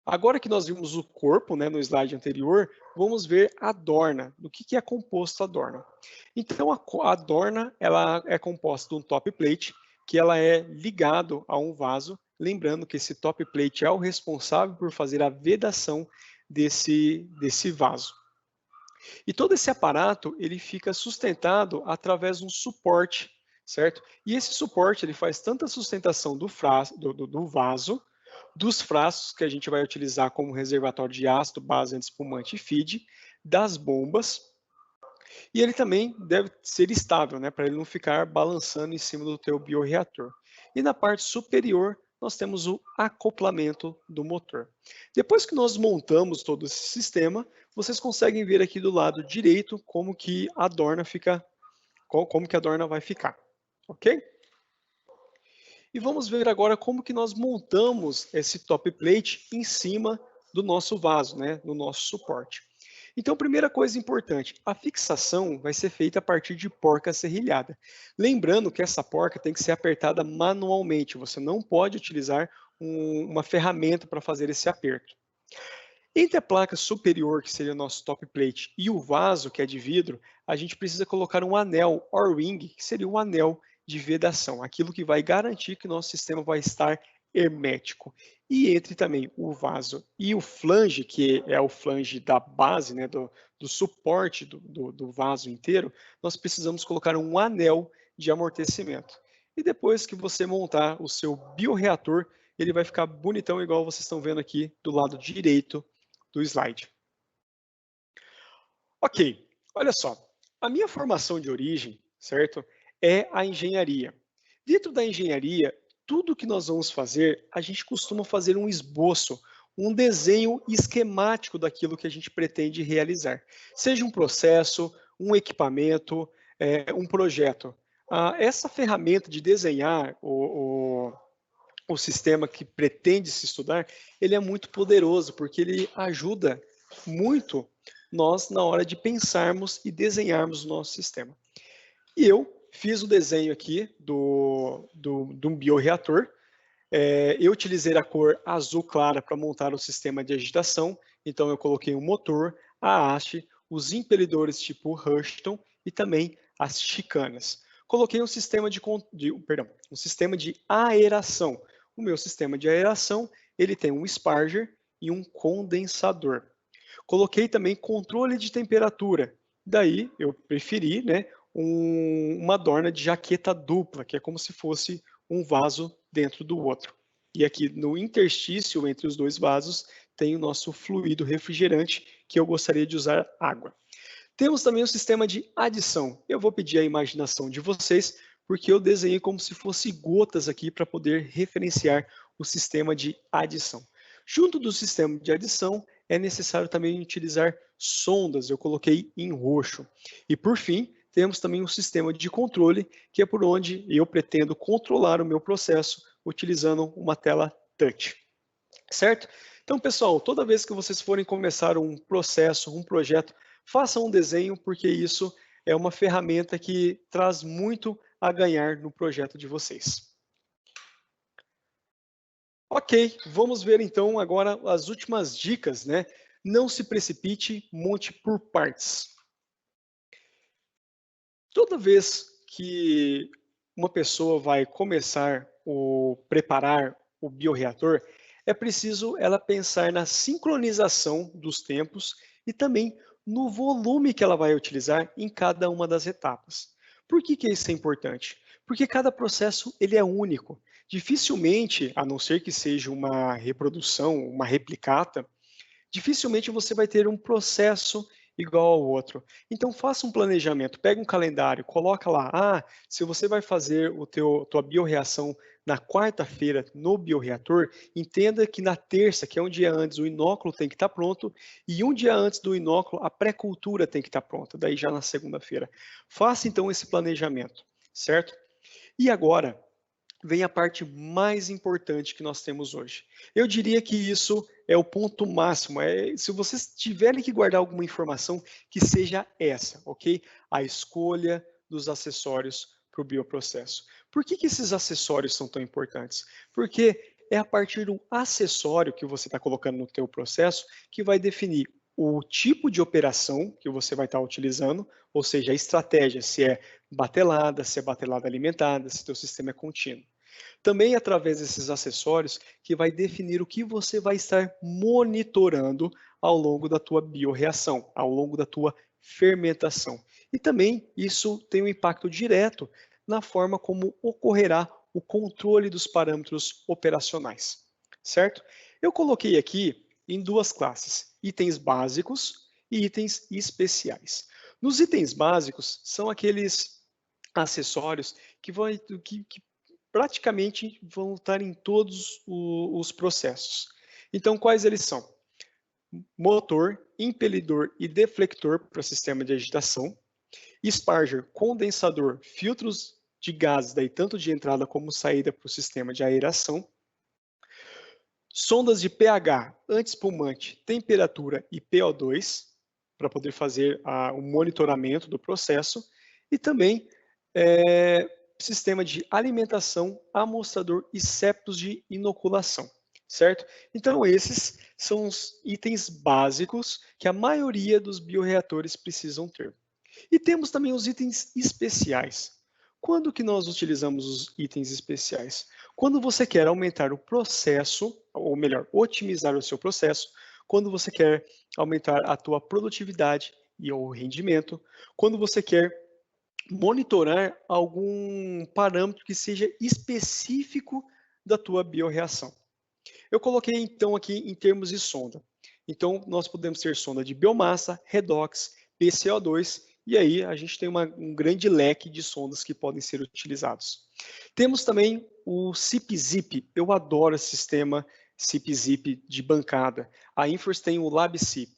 Agora que nós vimos o corpo, no slide anterior, vamos ver a dorna. Do que é composto a dorna? Então, a dorna ela é composta de um top plate, que ela é ligado a um vaso. Lembrando que esse top plate é o responsável por fazer a vedação desse vaso. E todo esse aparato, ele fica sustentado através de um suporte, certo? E esse suporte, ele faz tanta sustentação do vaso, dos frascos que a gente vai utilizar como reservatório de ácido, base, antiespumante e feed, das bombas, e ele também deve ser estável, né, para ele não ficar balançando em cima do teu bioreator. E na parte superior, nós temos o acoplamento do motor. Depois que nós montamos todo esse sistema, vocês conseguem ver aqui do lado direito como que a dorna fica, como que a dorna vai ficar, ok? E vamos ver agora como que nós montamos esse top plate em cima do nosso vaso, né, no nosso suporte. Então, primeira coisa importante, a fixação vai ser feita a partir de porca serrilhada. Lembrando que essa porca tem que ser apertada manualmente, você não pode utilizar uma ferramenta para fazer esse aperto. Entre a placa superior, que seria o nosso top plate, e o vaso, que é de vidro, a gente precisa colocar um anel O-ring, que seria um anel de vedação, aquilo que vai garantir que o nosso sistema vai estar hermético. E entre também o vaso e o flange, que é o flange da base, né, do suporte do vaso inteiro, nós precisamos colocar um anel de amortecimento. E depois que você montar o seu bioreator, ele vai ficar bonitão, igual vocês estão vendo aqui do lado direito do slide. Ok, olha só. A minha formação de origem, certo, é a engenharia. Dentro da engenharia, tudo que nós vamos fazer, a gente costuma fazer um esboço, um desenho esquemático daquilo que a gente pretende realizar. Seja um processo, um equipamento, um projeto. Essa ferramenta de desenhar o sistema que pretende se estudar, ele é muito poderoso, porque ele ajuda muito nós na hora de pensarmos e desenharmos o nosso sistema. E eu fiz o desenho aqui de um bioreator. Eu utilizei a cor azul clara para montar o sistema de agitação, então eu coloquei o motor, a haste, os impelidores tipo Rushton e também as chicanas. Coloquei um sistema um sistema de aeração. O meu sistema de aeração, ele tem um sparger e um condensador. Coloquei também controle de temperatura. Daí eu preferi, né, uma dorna de jaqueta dupla, que é como se fosse um vaso dentro do outro. E aqui no interstício entre os dois vasos tem o nosso fluido refrigerante, que eu gostaria de usar água. Temos também o sistema de adição. Eu vou pedir a imaginação de vocês, porque eu desenhei como se fosse gotas aqui para poder referenciar o sistema de adição. Junto do sistema de adição, é necessário também utilizar sondas, eu coloquei em roxo. E por fim, temos também um sistema de controle, que é por onde eu pretendo controlar o meu processo utilizando uma tela touch. Certo? Então, pessoal, toda vez que vocês forem começar um processo, um projeto, façam um desenho, porque isso é uma ferramenta que traz muito a ganhar no projeto de vocês. Ok, vamos ver então agora as últimas dicas, né? Não se precipite, monte por partes. Toda vez que uma pessoa vai começar ou preparar o bioreator, é preciso ela pensar na sincronização dos tempos e também no volume que ela vai utilizar em cada uma das etapas. Por que isso é importante? Porque cada processo ele é único. Dificilmente, a não ser que seja uma reprodução, uma replicata, dificilmente você vai ter um processo igual ao outro. Então faça um planejamento, pega um calendário, coloca lá, se você vai fazer tua bioreação na quarta-feira no bioreator, entenda que na terça, que é um dia antes, o inóculo tem que estar pronto, e um dia antes do inóculo, a pré-cultura tem que estar pronta, daí já na segunda-feira. Faça então esse planejamento, certo? E agora, vem a parte mais importante que nós temos hoje. Eu diria que isso é o ponto máximo. Se vocês tiverem que guardar alguma informação, que seja essa, ok? A escolha dos acessórios para o bioprocesso. Por que esses acessórios são tão importantes? Porque é a partir do acessório que você está colocando no teu processo que vai definir o tipo de operação que você vai estar utilizando, ou seja, a estratégia, se é batelada, se é batelada alimentada, se o teu sistema é contínuo. Também através desses acessórios que vai definir o que você vai estar monitorando ao longo da tua bioreação, ao longo da tua fermentação. E também isso tem um impacto direto na forma como ocorrerá o controle dos parâmetros operacionais, certo? Eu coloquei aqui em duas classes, itens básicos e itens especiais. Nos itens básicos, são aqueles acessórios que praticamente vão estar em todos os processos. Então, quais eles são? Motor, impelidor e deflector para o sistema de agitação, Sparger, condensador, filtros de gases, daí tanto de entrada como saída para o sistema de aeração, sondas de pH, antiespumante, temperatura e PO2, para poder fazer o monitoramento do processo, e também sistema de alimentação, amostrador e septos de inoculação, certo? Então, esses são os itens básicos que a maioria dos bioreatores precisam ter. E temos também os itens especiais. Quando que nós utilizamos os itens especiais? Quando você quer aumentar o processo, ou melhor, otimizar o seu processo, quando você quer aumentar a tua produtividade e o rendimento, quando você quer monitorar algum parâmetro que seja específico da tua biorreação. Eu coloquei então aqui em termos de sonda. Então, nós podemos ter sonda de biomassa, redox, PCO2, e aí a gente tem um grande leque de sondas que podem ser utilizados. Temos também o SIP-ZIP, eu adoro esse sistema SIP-ZIP de bancada. A Infors tem o LabSIP.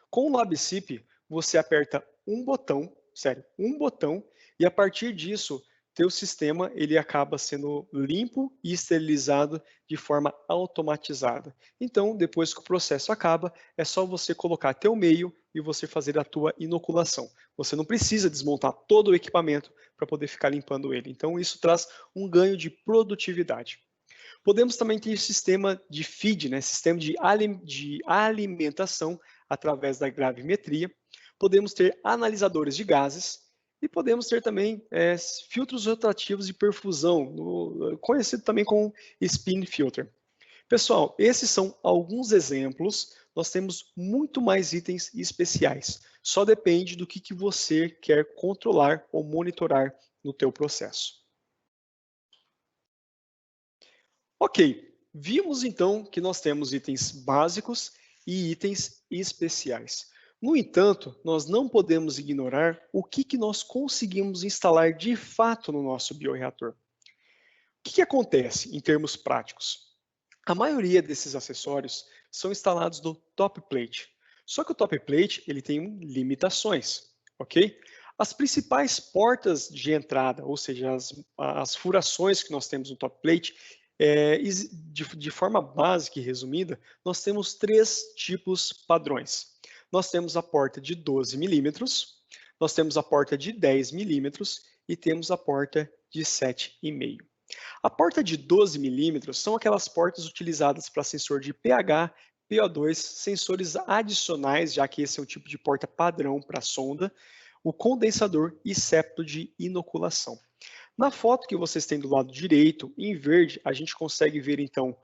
Com o LabSIP, você aperta um botão, sério, um botão, e a partir disso, teu sistema ele acaba sendo limpo e esterilizado de forma automatizada. Então, depois que o processo acaba, é só você colocar teu meio e você fazer a tua inoculação. Você não precisa desmontar todo o equipamento para poder ficar limpando ele. Então, isso traz um ganho de produtividade. Podemos também ter sistema de feed, né? Sistema de alimentação através da gravimetria. Podemos ter analisadores de gases, e podemos ter também filtros rotativos de perfusão, conhecido também como spin filter. Pessoal, esses são alguns exemplos. Nós temos muito mais itens especiais. Só depende do que você quer controlar ou monitorar no teu processo. Ok, vimos então que nós temos itens básicos e itens especiais. No entanto, nós não podemos ignorar o que nós conseguimos instalar de fato no nosso bioreator. O que acontece em termos práticos? A maioria desses acessórios são instalados no top plate. Só que o top plate ele tem limitações, ok? As principais portas de entrada, ou seja, as furações que nós temos no top plate, de forma básica e resumida, nós temos três tipos padrões. Nós temos a porta de 12 milímetros, nós temos a porta de 10 milímetros e temos a porta de 7,5. A porta de 12 milímetros são aquelas portas utilizadas para sensor de pH, PO2, sensores adicionais, já que esse é o tipo de porta padrão para a sonda, o condensador e septo de inoculação. Na foto que vocês têm do lado direito, em verde, a gente consegue ver então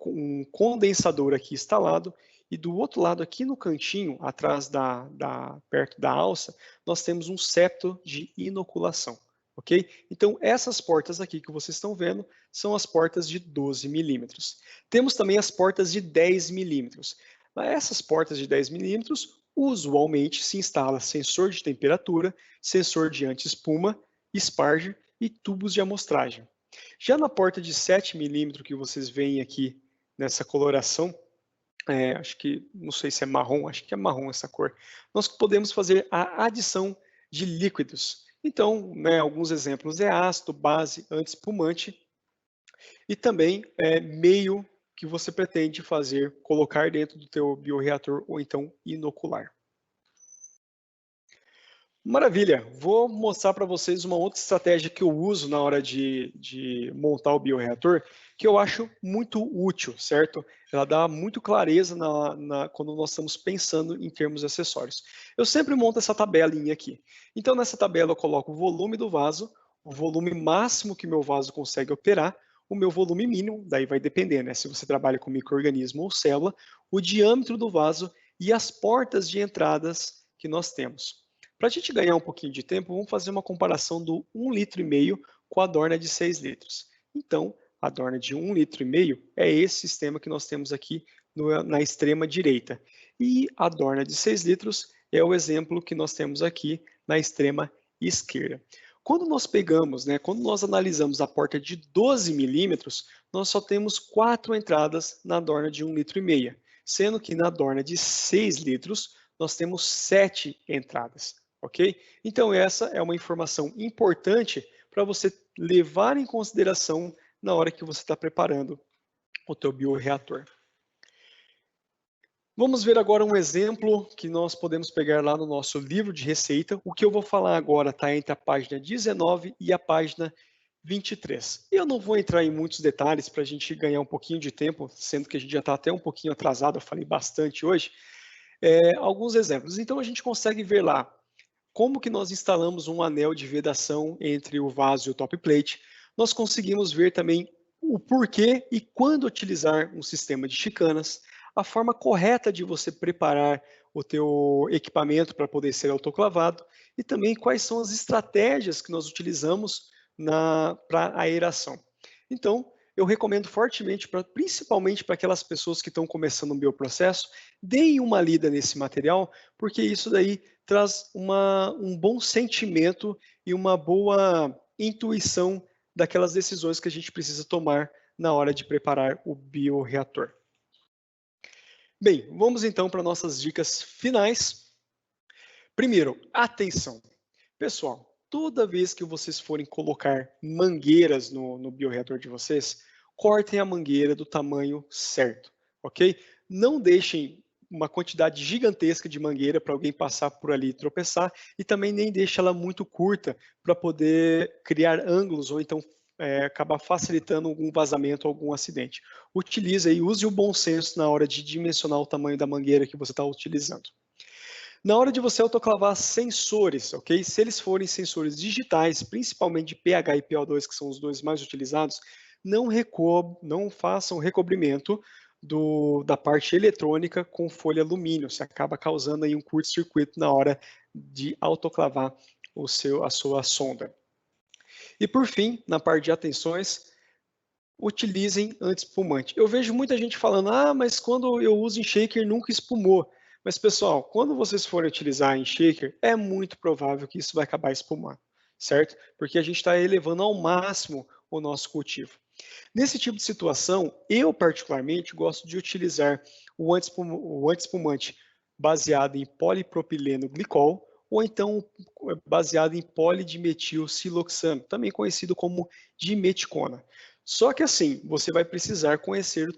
um condensador aqui instalado, e do outro lado, aqui no cantinho, atrás perto da alça, nós temos um septo de inoculação. Ok? Então, essas portas aqui que vocês estão vendo são as portas de 12 milímetros. Temos também as portas de 10 milímetros. Essas portas de 10 milímetros, usualmente se instala sensor de temperatura, sensor de anti-espuma, Sparger e tubos de amostragem. Já na porta de 7 milímetros que vocês veem aqui nessa coloração, acho que, não sei se é marrom, acho que é marrom essa cor, nós podemos fazer a adição de líquidos. Então, alguns exemplos é ácido, base, anti-espumante e também meio que você pretende fazer, colocar dentro do teu bioreator ou então inocular. Maravilha, vou mostrar para vocês uma outra estratégia que eu uso na hora de montar o bioreator, que eu acho muito útil, certo? Ela dá muito clareza quando nós estamos pensando em termos de acessórios. Eu sempre monto essa tabelinha aqui. Então, nessa tabela eu coloco o volume do vaso, o volume máximo que meu vaso consegue operar, o meu volume mínimo, daí vai depender, né? Se você trabalha com micro-organismo ou célula, o diâmetro do vaso e as portas de entradas que nós temos. Para a gente ganhar um pouquinho de tempo, vamos fazer uma comparação do 1,5 litro com a Dorna de 6 litros. Então, a Dorna de 1,5 litro é esse sistema que nós temos aqui na extrema direita. E a Dorna de 6 litros é o exemplo que nós temos aqui na extrema esquerda. Quando nós pegamos, quando nós analisamos a porta de 12 milímetros, nós só temos 4 entradas na Dorna de 1,5 litro, sendo que na Dorna de 6 litros nós temos 7 entradas, ok? Então essa é uma informação importante para você levar em consideração na hora que você está preparando o teu bioreator. Vamos ver agora um exemplo que nós podemos pegar lá no nosso livro de receita. O que eu vou falar agora está entre a página 19 e a página 23. Eu não vou entrar em muitos detalhes para a gente ganhar um pouquinho de tempo, sendo que a gente já está até um pouquinho atrasado, eu falei bastante hoje. Alguns exemplos. Então a gente consegue ver lá como que nós instalamos um anel de vedação entre o vaso e o top plate. Nós conseguimos ver também o porquê e quando utilizar um sistema de chicanas, a forma correta de você preparar o teu equipamento para poder ser autoclavado e também quais são as estratégias que nós utilizamos para aeração. Então, eu recomendo fortemente, principalmente para aquelas pessoas que estão começando um bioprocesso, deem uma lida nesse material, porque isso daí traz um bom sentimento e uma boa intuição daquelas decisões que a gente precisa tomar na hora de preparar o bioreator. Bem, vamos então para nossas dicas finais. Primeiro, atenção. Pessoal, toda vez que vocês forem colocar mangueiras no bioreator de vocês, cortem a mangueira do tamanho certo, ok? Não deixem uma quantidade gigantesca de mangueira para alguém passar por ali e tropeçar, e também nem deixe ela muito curta para poder criar ângulos ou então acabar facilitando algum vazamento ou algum acidente. Utilize e use o bom senso na hora de dimensionar o tamanho da mangueira que você está utilizando. Na hora de você autoclavar sensores, ok? Se eles forem sensores digitais, principalmente de pH e PO2, que são os dois mais utilizados, não façam recobrimento da parte eletrônica com folha alumínio. Você acaba causando aí um curto-circuito na hora de autoclavar a sua sonda. E por fim, na parte de atenções, utilizem anti-espumante. Eu vejo muita gente falando, mas quando eu uso em shaker nunca espumou. Mas pessoal, quando vocês forem utilizar em shaker, é muito provável que isso vai acabar espumando, certo? Porque a gente está elevando ao máximo o nosso cultivo. Nesse tipo de situação, eu particularmente gosto de utilizar o anti-espumante baseado em polipropileno glicol ou então baseado em polidimetilsiloxano, também conhecido como dimeticona. Só que assim, você vai precisar conhecer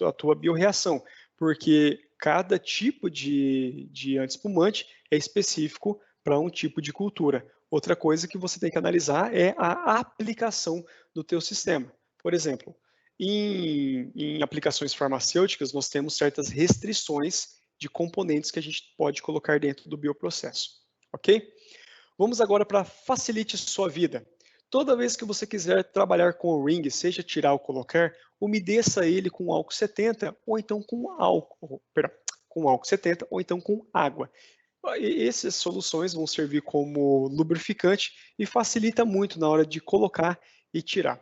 a tua bioreação, porque cada tipo de anti-espumante é específico para um tipo de cultura. Outra coisa que você tem que analisar é a aplicação do teu sistema. Por exemplo, em aplicações farmacêuticas, nós temos certas restrições de componentes que a gente pode colocar dentro do bioprocesso, ok? Vamos agora para facilite sua vida. Toda vez que você quiser trabalhar com o ring, seja tirar ou colocar, umedeça ele com álcool 70 ou então com álcool 70 ou então com água. Essas soluções vão servir como lubrificante e facilita muito na hora de colocar e tirar.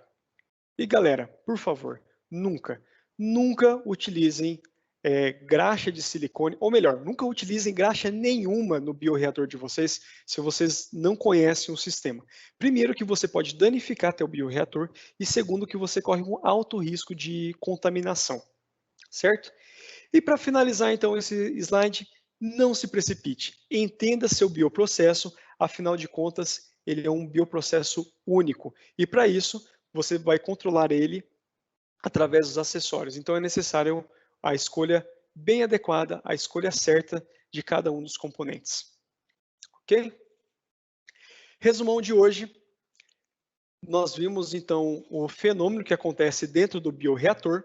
E galera, por favor, nunca utilizem graxa de silicone, ou melhor, nunca utilizem graxa nenhuma no bioreator de vocês se vocês não conhecem o sistema. Primeiro que você pode danificar teu bioreator e segundo que você corre um alto risco de contaminação, certo? E para finalizar então esse slide, não se precipite, entenda seu bioprocesso, afinal de contas ele é um bioprocesso único e para isso você vai controlar ele através dos acessórios. Então é necessário a escolha bem adequada, a escolha certa de cada um dos componentes. Ok? Resumão de hoje, nós vimos então o fenômeno que acontece dentro do bioreator,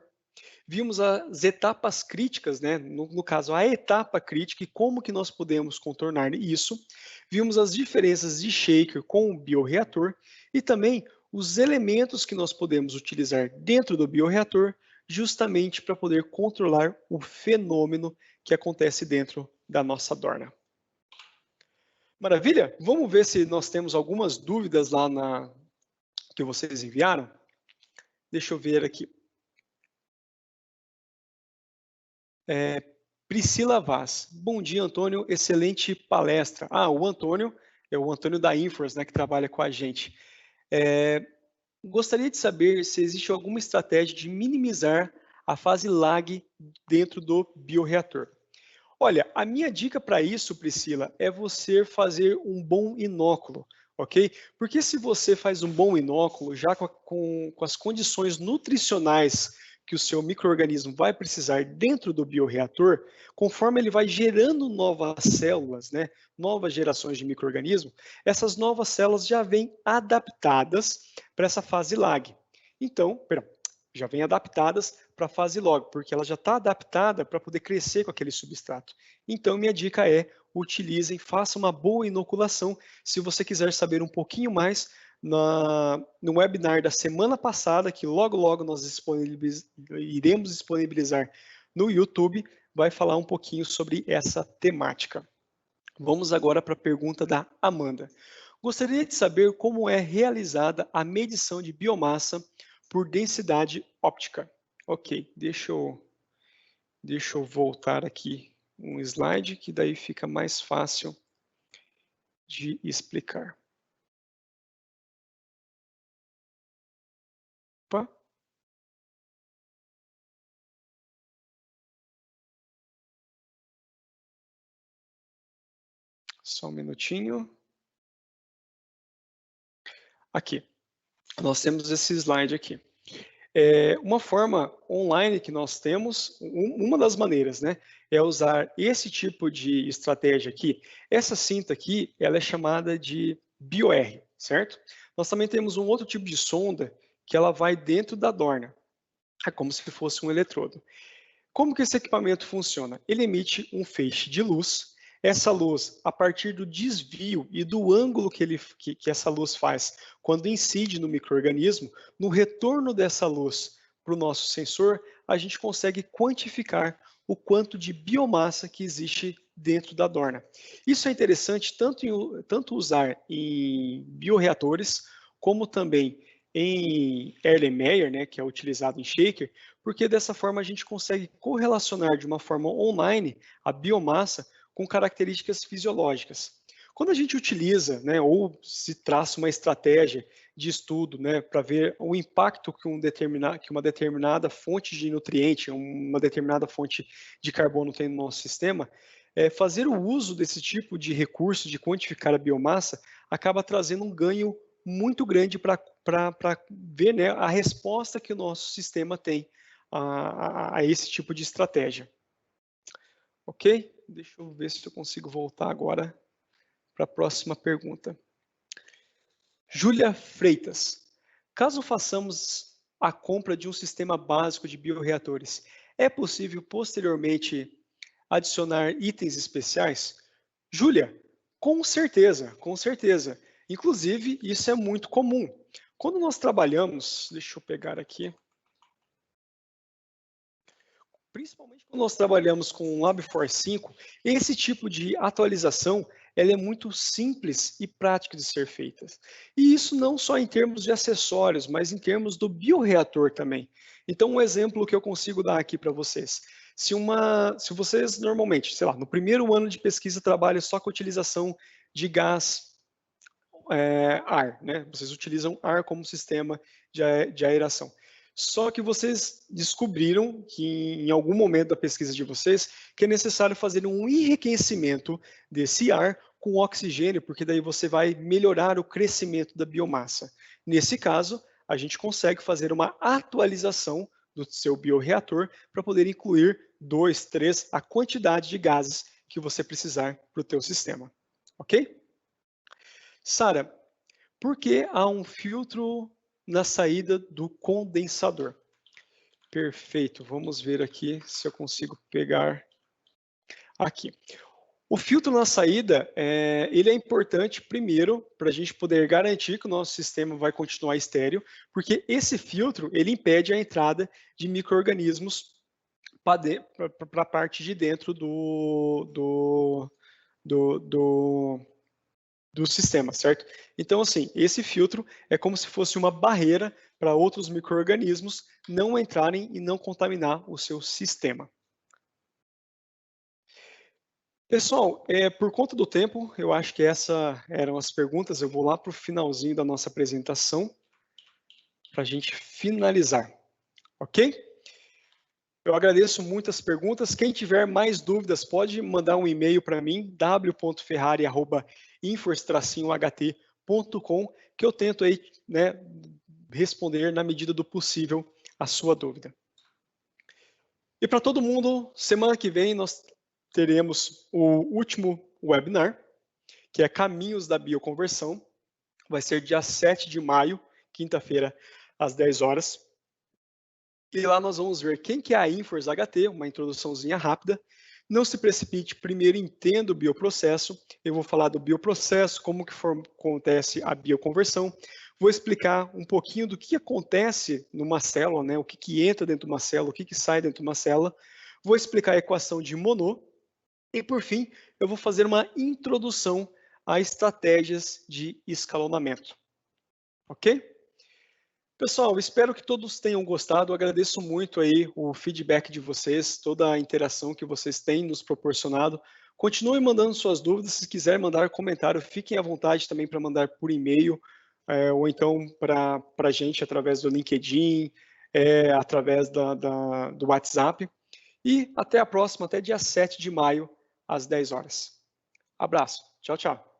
vimos as etapas críticas, no caso a etapa crítica e como que nós podemos contornar isso, vimos as diferenças de shaker com o bioreator e também os elementos que nós podemos utilizar dentro do bioreator justamente para poder controlar o fenômeno que acontece dentro da nossa dorna. Maravilha? Vamos ver se nós temos algumas dúvidas lá que vocês enviaram. Deixa eu ver aqui. Priscila Vaz. Bom dia, Antônio. Excelente palestra. O Antônio é o Antônio da Infors, né, que trabalha com a gente. Gostaria de saber se existe alguma estratégia de minimizar a fase lag dentro do bioreator. Olha, a minha dica para isso, Priscila, é você fazer um bom inóculo, ok? Porque se você faz um bom inóculo, já com as condições nutricionais que o seu micro-organismo vai precisar dentro do bioreator, conforme ele vai gerando novas células, né, novas gerações de micro-organismo, essas novas células já vêm adaptadas para essa fase lag. Então, já vêm adaptadas para a fase log, porque ela já está adaptada para poder crescer com aquele substrato. Então, minha dica é, utilizem, façam uma boa inoculação. Se você quiser saber um pouquinho mais, no webinar da semana passada, que logo nós iremos disponibilizar no YouTube, vai falar um pouquinho sobre essa temática. Vamos agora para a pergunta da Amanda. Gostaria de saber como é realizada a medição de biomassa por densidade óptica. Ok, deixa eu voltar aqui um slide, que daí fica mais fácil de explicar. Opa. Só um minutinho. Aqui, nós temos esse slide aqui. Uma forma online que nós temos, uma das maneiras, né, é usar esse tipo de estratégia aqui. Essa cinta aqui, ela é chamada de BioR, certo? Nós também temos um outro tipo de sonda que ela vai dentro da dorna. É como se fosse um eletrodo. Como que esse equipamento funciona? Ele emite um feixe de luz. Essa luz, a partir do desvio e do ângulo que essa luz faz quando incide no micro-organismo, no retorno dessa luz para o nosso sensor, a gente consegue quantificar o quanto de biomassa que existe dentro da dorna. Isso é interessante tanto usar em bioreatores, como também em Erlenmeyer, né, que é utilizado em shaker, porque dessa forma a gente consegue correlacionar de uma forma online a biomassa com características fisiológicas. Quando a gente utiliza, né, ou se traça uma estratégia de estudo, né, para ver o impacto que uma determinada fonte de nutriente, uma determinada fonte de carbono tem no nosso sistema, fazer o uso desse tipo de recurso de quantificar a biomassa acaba trazendo um ganho muito grande para ver, né, a resposta que o nosso sistema tem a esse tipo de estratégia. Ok? Deixa eu ver se eu consigo voltar agora para a próxima pergunta. Júlia Freitas. Caso façamos a compra de um sistema básico de bioreatores, é possível posteriormente adicionar itens especiais? Júlia, com certeza, com certeza. Inclusive, isso é muito comum. Quando nós trabalhamos, deixa eu pegar aqui, principalmente quando nós trabalhamos com o Lab4 5, esse tipo de atualização ela é muito simples e prática de ser feita. E isso não só em termos de acessórios, mas em termos do bioreator também. Então, um exemplo que eu consigo dar aqui para vocês. Se vocês normalmente, sei lá, no primeiro ano de pesquisa trabalham só com a utilização de gás ar, né? Vocês utilizam ar como sistema de aeração. Só que vocês descobriram que em algum momento da pesquisa de vocês que é necessário fazer um enriquecimento desse ar com oxigênio, porque daí você vai melhorar o crescimento da biomassa. Nesse caso, a gente consegue fazer uma atualização do seu bioreator para poder incluir 2, 3, a quantidade de gases que você precisar para o teu sistema. Ok? Sara, por que há um filtro na saída do condensador? Perfeito, vamos ver aqui se eu consigo pegar aqui. O filtro na saída, ele é importante, primeiro, para a gente poder garantir que o nosso sistema vai continuar estéreo, porque esse filtro, ele impede a entrada de micro-organismos para a parte de dentro do do sistema, certo? Então, assim, esse filtro é como se fosse uma barreira para outros micro-organismos não entrarem e não contaminar o seu sistema. Pessoal, por conta do tempo, eu acho que essas eram as perguntas. Eu vou lá para o finalzinho da nossa apresentação para a gente finalizar, ok? Eu agradeço muito as perguntas. Quem tiver mais dúvidas, pode mandar um e-mail para mim, w.ferrari@infors-ht.com, que eu tento aí, né, responder na medida do possível a sua dúvida. E para todo mundo, semana que vem nós teremos o último webinar, que é Caminhos da Bioconversão. Vai ser dia 7 de maio, quinta-feira, às 10 horas. E lá nós vamos ver quem que é a Infors HT, uma introduçãozinha rápida. Não se precipite, primeiro entenda o bioprocesso. Eu vou falar do bioprocesso, como que acontece a bioconversão. Vou explicar um pouquinho do que acontece numa célula, né? O que entra dentro de uma célula, o que sai dentro de uma célula. Vou explicar a equação de Monod. E, por fim, eu vou fazer uma introdução a estratégias de escalonamento. Ok? Pessoal, espero que todos tenham gostado. Eu agradeço muito aí o feedback de vocês, toda a interação que vocês têm nos proporcionado. Continuem mandando suas dúvidas. Se quiser mandar comentário, fiquem à vontade também para mandar por e-mail, ou então para a gente através do LinkedIn, através do WhatsApp. E até a próxima, até dia 7 de maio, às 10 horas. Abraço. Tchau, tchau.